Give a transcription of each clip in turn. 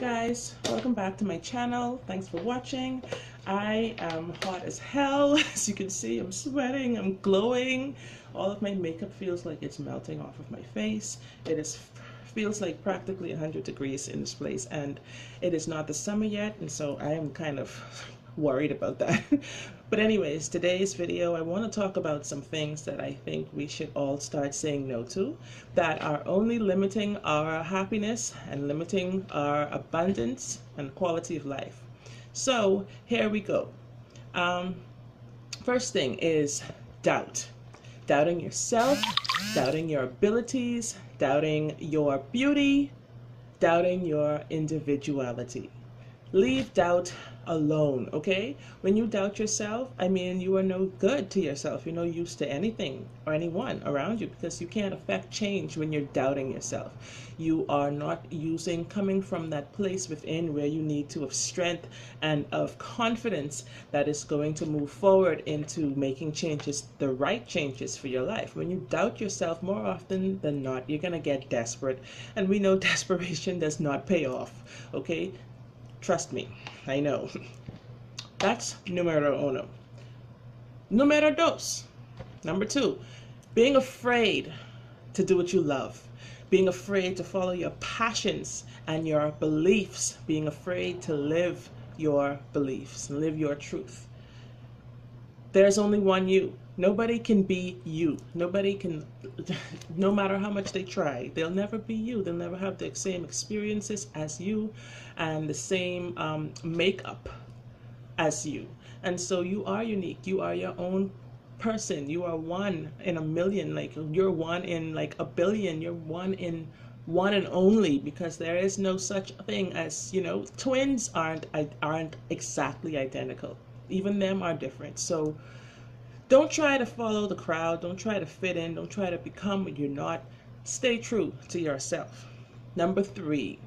guys, welcome back to my channel. Thanks for watching. I am hot as hell. As you can see, I'm sweating, I'm glowing. All of my makeup feels like it's melting off of my face. Feels like practically 100 degrees in this place, and it is not the summer yet, and so I am kind of worried about that. But anyways, today's video, I want to talk about some things that I think we should all start saying no to, that are only limiting our happiness and limiting our abundance and quality of life. So here we go. First thing is doubt. Doubting yourself, doubting your abilities, doubting your beauty, doubting your individuality. Leave doubt alone, okay? When you doubt yourself, I mean, you are no good to yourself. You're no use to anything or anyone around you, because you can't affect change when you're doubting yourself. You are not coming from that place within where you need to have strength and of confidence that is going to move forward into making changes, the right changes for your life. When you doubt yourself, more often than not, you're going to get desperate. And we know desperation does not pay off, okay? Trust me, I know. That's numero uno. Numero dos. Number two, being afraid to do what you love. Being afraid to follow your passions and your beliefs. Being afraid to live your beliefs and live your truth. There's only one you. Nobody can be you. Nobody can, no matter how much they try, they'll never be you. They'll never have the same experiences as you and the same makeup as you. And so you are unique. You are your own person. You are one in a million. Like, you're one in like a billion. You're one in one and only, because there is no such thing as, twins aren't exactly identical. Even them are different. So don't try to follow the crowd. Don't try to fit in. Don't try to become what you're not. Stay true to yourself. Number three,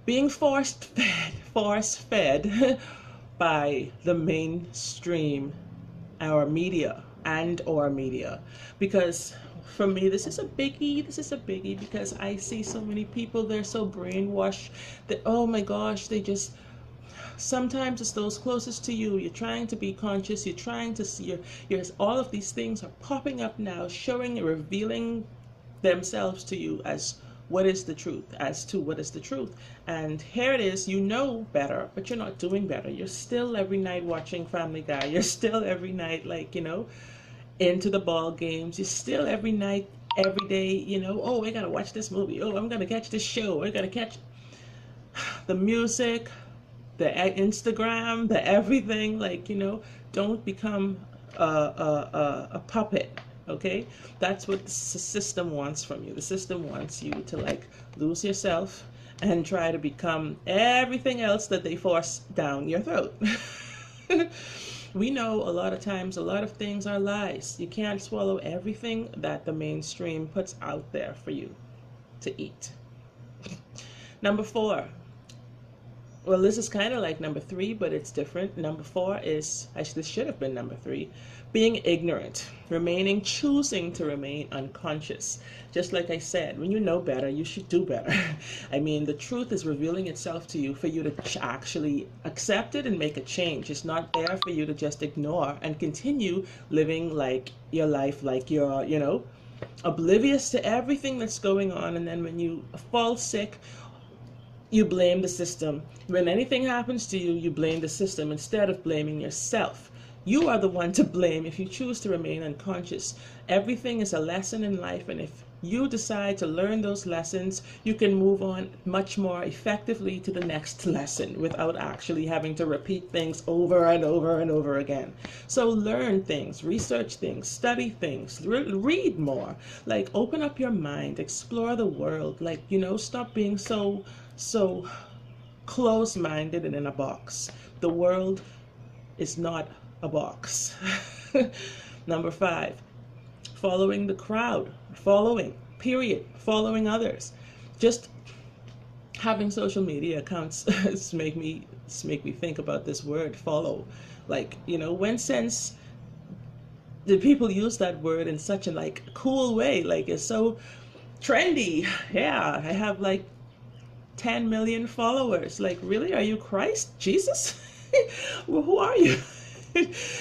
being force-fed by the mainstream, our media or media. Because for me, this is a biggie because I see so many people, they're so brainwashed that, oh my gosh, they just, sometimes it's those closest to you. You're trying to be conscious. You're trying to see all of these things are popping up now, showing and revealing themselves to you as what is the truth, And here it is, you know better, but you're not doing better. You're still every night watching Family Guy. You're still every night, into the ball games. You're still every night, every day, oh, I gotta watch this movie. Oh, I'm gonna catch this show. I gotta catch the music, the Instagram, the everything. Don't become a puppet. Okay, that's what the system wants from you. The system wants you to lose yourself and try to become everything else that they force down your throat. We know a lot of times a lot of things are lies. You can't swallow everything that the mainstream puts out there for you to eat. Number four. Well, this is kind of like number three, but it's different. Number four is, actually this should have been number three, being ignorant, choosing to remain unconscious. Just like I said, when you know better, you should do better. I mean, the truth is revealing itself to you for you to actually accept it and make a change. It's not there for you to just ignore and continue living your life like you're, oblivious to everything that's going on. And then when you fall sick, you blame the system. When anything happens to you, you blame the system instead of blaming yourself. You are the one to blame if you choose to remain unconscious. Everything is a lesson in life, and if you decide to learn those lessons, you can move on much more effectively to the next lesson without actually having to repeat things over and over and over again. So learn things, research things, study things, read more. Open up your mind, explore the world. Stop being so close-minded and in a box. The world is not a box. Number five, following the crowd. Following others. Just having social media accounts make me think about this word, follow. When since did people use that word in such a cool way? It's so trendy. Yeah, I have 10 million followers. Like, really? Are you Christ? Jesus? Well, who are you?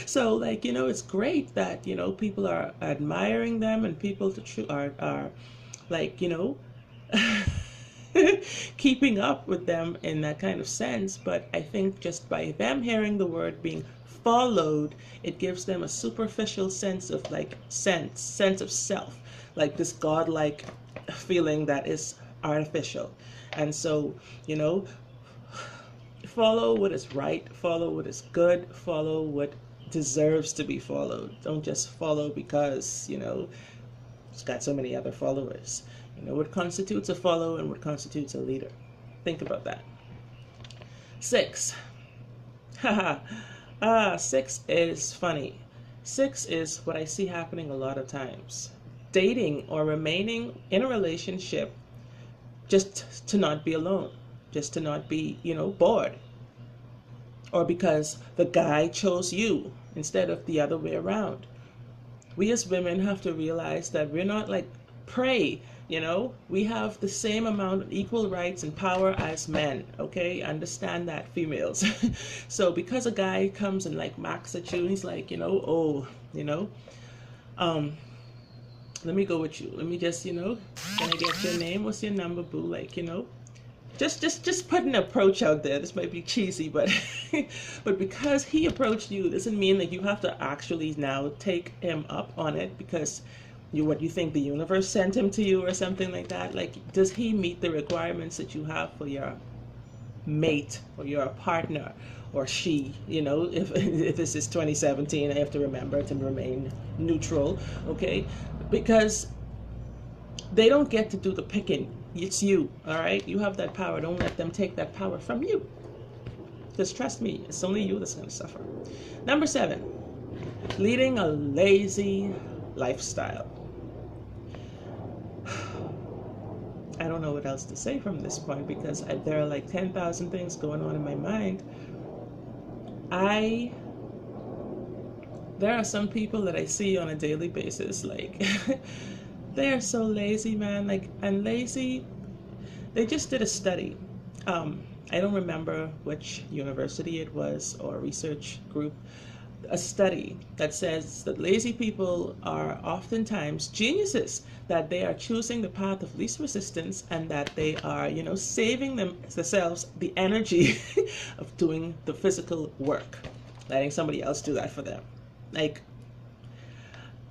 So, like, it's great that, people are admiring them, and people are like, keeping up with them in that kind of sense. But I think just by them hearing the word being followed, it gives them a superficial sense of like sense of self, like this godlike feeling that is artificial. And so, follow what is right, follow what is good, follow what deserves to be followed. Don't just follow because, it's got so many other followers. What constitutes a follower and what constitutes a leader. Think about that. 6. Haha. 6 is funny. 6 is what I see happening a lot of times. Dating or remaining in a relationship just to not be alone. Just to not be, bored. Or because the guy chose you instead of the other way around. We as women have to realize that we're not like prey. We have the same amount of equal rights and power as men. Okay, understand that, females. So because a guy comes and like max at you, and he's like, let me go with you. Let me just, can I get your name? What's your number, boo? Like, just put an approach out there. This might be cheesy, but but because he approached you doesn't mean that you have to actually now take him up on it because you think the universe sent him to you or something like that. Like, does he meet the requirements that you have for your mate or your partner, or she? If this is 2017, I have to remember to remain neutral, okay? Because they don't get to do the picking. It's you, all right? You have that power. Don't let them take that power from you. Because trust me, it's only you that's going to suffer. Number 7, leading a lazy lifestyle. I don't know what else to say from this point because there are like 10,000 things going on in my mind. There are some people that I see on a daily basis, like they are so lazy, man. Like, and lazy. They just did a study. I don't remember which university it was or research group. A study that says that lazy people are oftentimes geniuses, that they are choosing the path of least resistance, and that they are, saving themselves the energy of doing the physical work, letting somebody else do that for them. Like,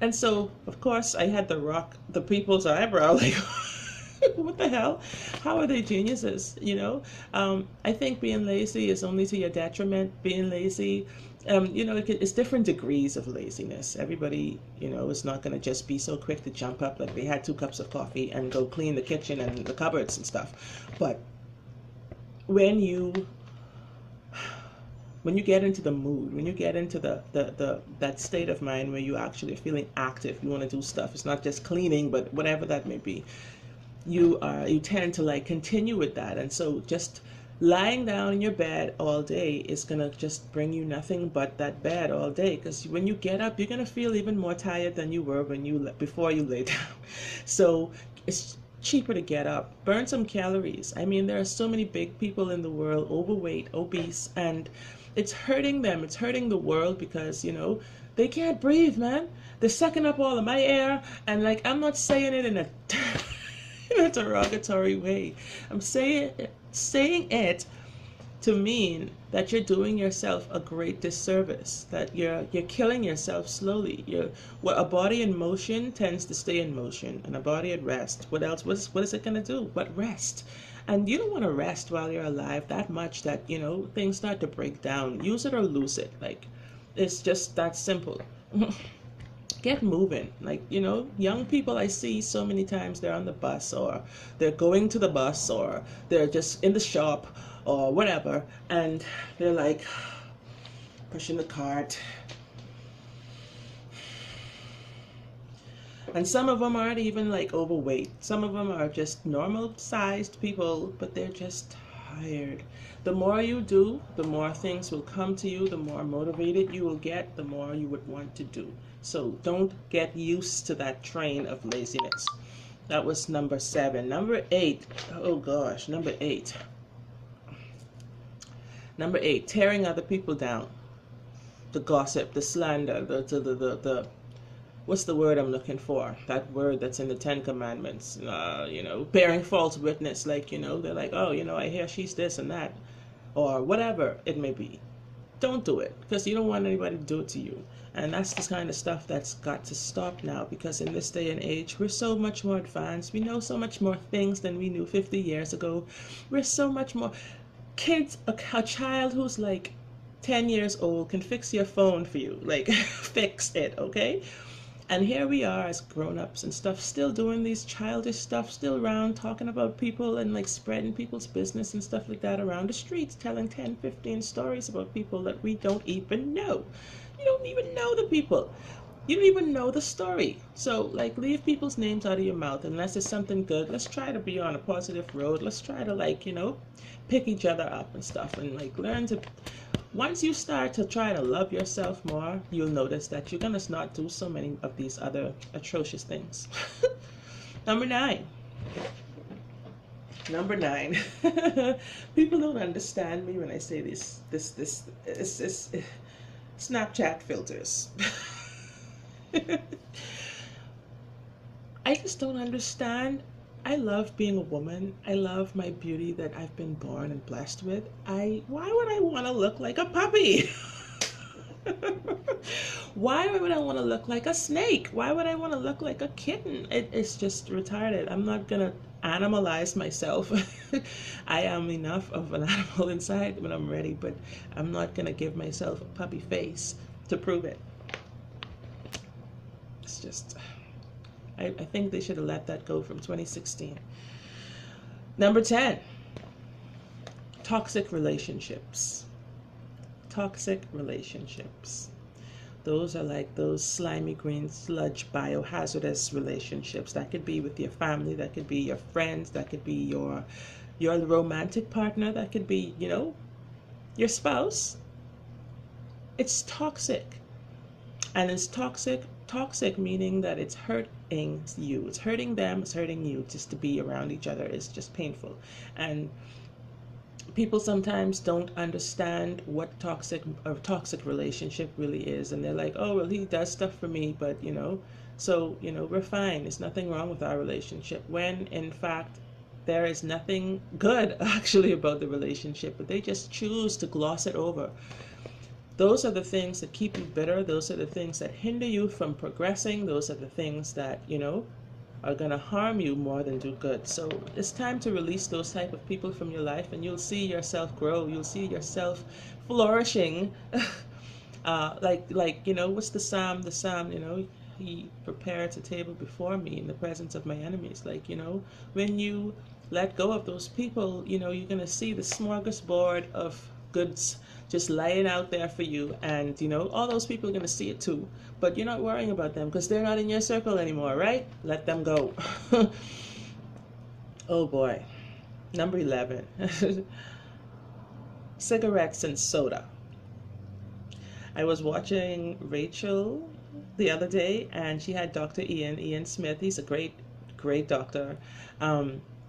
and so, of course, I had to rock the people's eyebrow, like, what the hell? How are they geniuses? I think being lazy is only to your detriment. Being lazy, it's different degrees of laziness. Everybody, is not going to just be so quick to jump up like they had 2 cups of coffee and go clean the kitchen and the cupboards and stuff. But when you get into the mood, when you get into that state of mind where you actually are feeling active, you want to do stuff. It's not just cleaning, but whatever that may be. You tend to like continue with that, and so just lying down in your bed all day is gonna just bring you nothing but that bed all day. Because when you get up, you're gonna feel even more tired than you were before you lay down. So it's cheaper to get up, burn some calories. I mean, there are so many big people in the world, overweight, obese, and it's hurting them. It's hurting the world because they can't breathe, man. They're sucking up all of my air, and like, I'm not saying it in a derogatory way. I'm saying it to mean that you're doing yourself a great disservice, that you're killing yourself slowly. A body in motion tends to stay in motion, and a body at rest, what else? What is it going to do but rest? And you don't want to rest while you're alive that much that things start to break down. Use it or lose it. Like, it's just that simple. Get moving. Like, young people I see so many times, they're on the bus, or they're going to the bus, or they're just in the shop or whatever, and they're like pushing the cart. And some of them aren't even like overweight. Some of them are just normal sized people, but they're just tired. The more you do, the more things will come to you, the more motivated you will get, the more you would want to do. So don't get used to that train of laziness. That was number 7. Number 8. Oh gosh, number 8. Number 8, tearing other people down. The gossip, the slander, the what's the word I'm looking for? That word that's in the Ten Commandments. Bearing false witness. Like, they're like, oh, I hear she's this and that, or whatever it may be. Don't do it, because you don't want anybody to do it to you. And that's the kind of stuff that's got to stop now, because in this day and age, we're so much more advanced. We know so much more things than we knew 50 years ago. We're so much more. Kids, a child who's like 10 years old can fix your phone for you. Like, fix it, okay? And here we are as grown-ups and stuff, still doing these childish stuff, still around talking about people and like spreading people's business and stuff like that around the streets, telling 10, 15 stories about people that we don't even know. You don't even know the people. You don't even know the story. So, like, leave people's names out of your mouth unless it's something good. Let's try to be on a positive road. Let's try to, like, pick each other up and stuff, and like learn to. Once you start to try to love yourself more, you'll notice that you're gonna not do so many of these other atrocious things. Number 9. Number 9. People don't understand me when I say this Snapchat filters. I just don't understand. I love being a woman. I love my beauty that I've been born and blessed with. Why would I want to look like a puppy? Why would I want to look like a snake? Why would I want to look like a kitten? It's just retarded. I'm not going to animalize myself. I am enough of an animal inside when I'm ready, but I'm not going to give myself a puppy face to prove it. It's just... I think they should have let that go from 2016. Number 10, toxic relationships. Toxic relationships. Those are like those slimy green sludge biohazardous relationships. That could be with your family, that could be your friends, that could be your romantic partner, that could be, your spouse. It's toxic. And it's toxic meaning that it's hurting you. It's hurting them, it's hurting you. Just to be around each other is just painful. And people sometimes don't understand what a toxic relationship really is. And they're like, oh, well, he does stuff for me, but, so, we're fine. There's nothing wrong with our relationship. When, in fact, there is nothing good, actually, about the relationship, but they just choose to gloss it over. Those are the things that keep you bitter. Those are the things that hinder you from progressing. Those are the things that, are going to harm you more than do good. So it's time to release those type of people from your life, and you'll see yourself grow. You'll see yourself flourishing. What's the Psalm? The Psalm, he prepares a table before me in the presence of my enemies. Like, when you let go of those people, you're going to see the smorgasbord of goods just laying out there for you, and all those people are going to see it too, but you're not worrying about them because they're not in your circle anymore, right? Let them go. Oh boy. Number 11. Cigarettes and soda. I was watching Rachel the other day, and she had Dr. Ian Smith. He's a great doctor.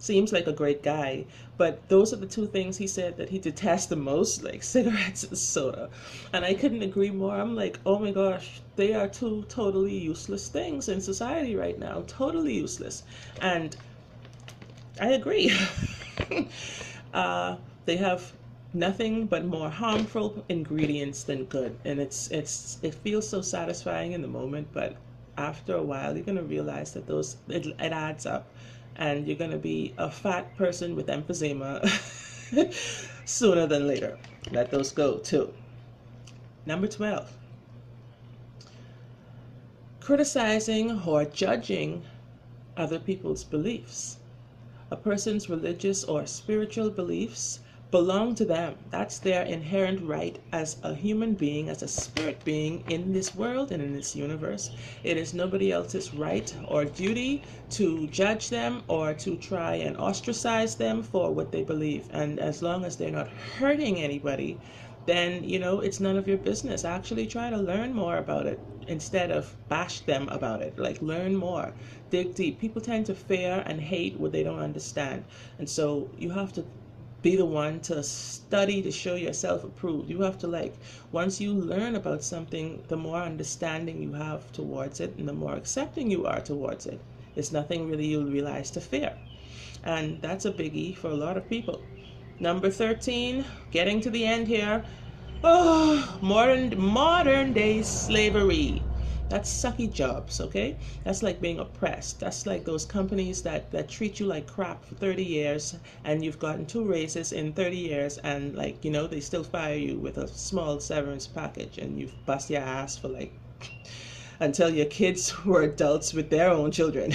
Seems like a great guy, but those are the two things he said that he detests the most, like cigarettes and soda. And I couldn't agree more. I'm like, oh my gosh, they are two totally useless things in society right now. Totally useless. And I agree. They have nothing but more harmful ingredients than good. And it feels so satisfying in the moment, but after a while you're gonna realize that it adds up. And you're going to be a fat person with emphysema sooner than later. Let those go too. Number 12. Criticizing or judging other people's beliefs. A person's religious or spiritual beliefs belong to them. That's their inherent right as a human being, as a spirit being in this world and in this universe. It is nobody else's right or duty to judge them or to try and ostracize them for what they believe. And as long as they're not hurting anybody, then it's none of your business. Actually try to learn more about it instead of bash them about it. Like, learn more, dig deep. People tend to fear and hate what they don't understand, and so you have to be the one to study to show yourself approved. You have to, like, once you learn about something, the more understanding you have towards it and the more accepting you are towards it, it's nothing really you'll realize to fear. And that's a biggie for a lot of people. Number 13, getting to the end here. Oh, modern day slavery. That's sucky jobs, okay? That's like being oppressed. That's like those companies that treat you like crap for 30 years, and you've gotten 2 raises in 30 years, and, like, they still fire you with a small severance package, and you've bust your ass for, like, until your kids were adults with their own children.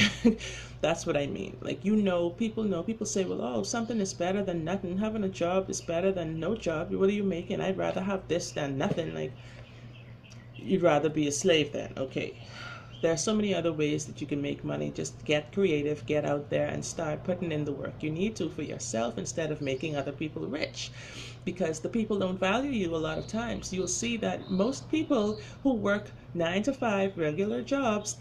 That's what I mean. Like, people say, well, oh, something is better than nothing. Having a job is better than no job. What are you making? I'd rather have this than nothing. Like, you'd rather be a slave then. Okay. There are so many other ways that you can make money. Just get creative, get out there, and start putting in the work you need to for yourself instead of making other people rich. Because the people don't value you a lot of times. You'll see that most people who work 9 to 5 regular jobs,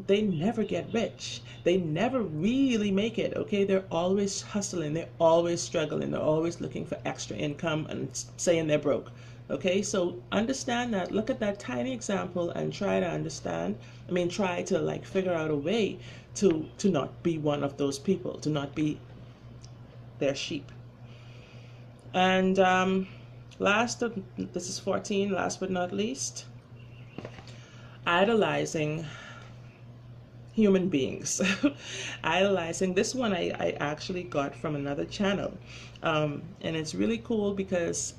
they never get rich. They never really make it, okay? They're always hustling. They're always struggling. They're always looking for extra income and saying they're broke. Okay, so understand that. Look at that tiny example and try to understand. Try to, like, figure out a way to not be one of those people, to not be their sheep. And this is 14, last but not least, idolizing human beings. Idolizing. This one I actually got from another channel. And it's really cool because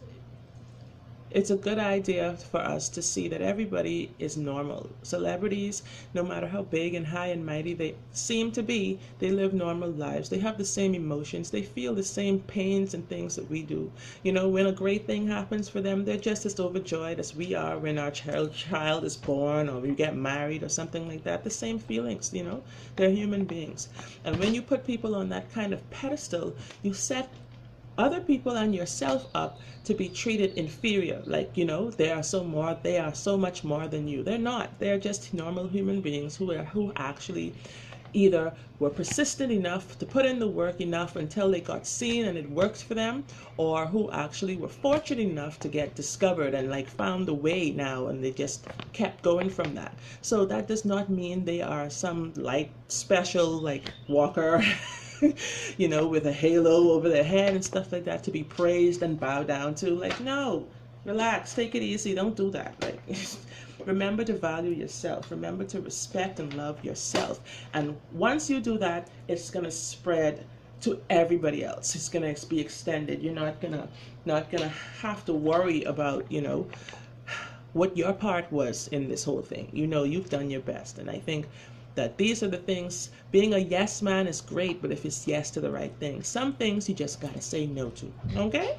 it's a good idea for us to see that everybody is normal. Celebrities, no matter how big and high and mighty they seem to be, they live normal lives. They have the same emotions. They feel the same pains and things that we do. When a great thing happens for them, they're just as overjoyed as we are when our child is born or we get married or something like that. The same feelings, They're human beings. And when you put people on that kind of pedestal, you set other people and yourself up to be treated inferior, like, they are so much more than you. They're not. They're just normal human beings who actually either were persistent enough to put in the work enough until they got seen and it worked for them, or who actually were fortunate enough to get discovered and, like, found a way now, and they just kept going from that. So that does not mean they are some, like, special, like, walker with a halo over their head and stuff like that to be praised and bowed down to. Like, no, relax, take it easy, don't do that. Like, remember to value yourself. Remember to respect and love yourself. And once you do that, it's going to spread to everybody else. It's going to be extended. You're not gonna have to worry about, what your part was in this whole thing. You've done your best. And I think that these are the things. Being a yes man is great, but if it's yes to the right thing, some things you just gotta say no to. Okay?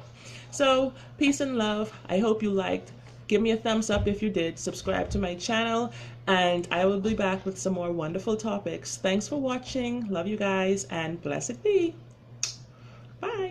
So, peace and love. I hope you liked. Give me a thumbs up if you did. Subscribe to my channel, and I will be back with some more wonderful topics. Thanks for watching. Love you guys, and blessed be. Bye.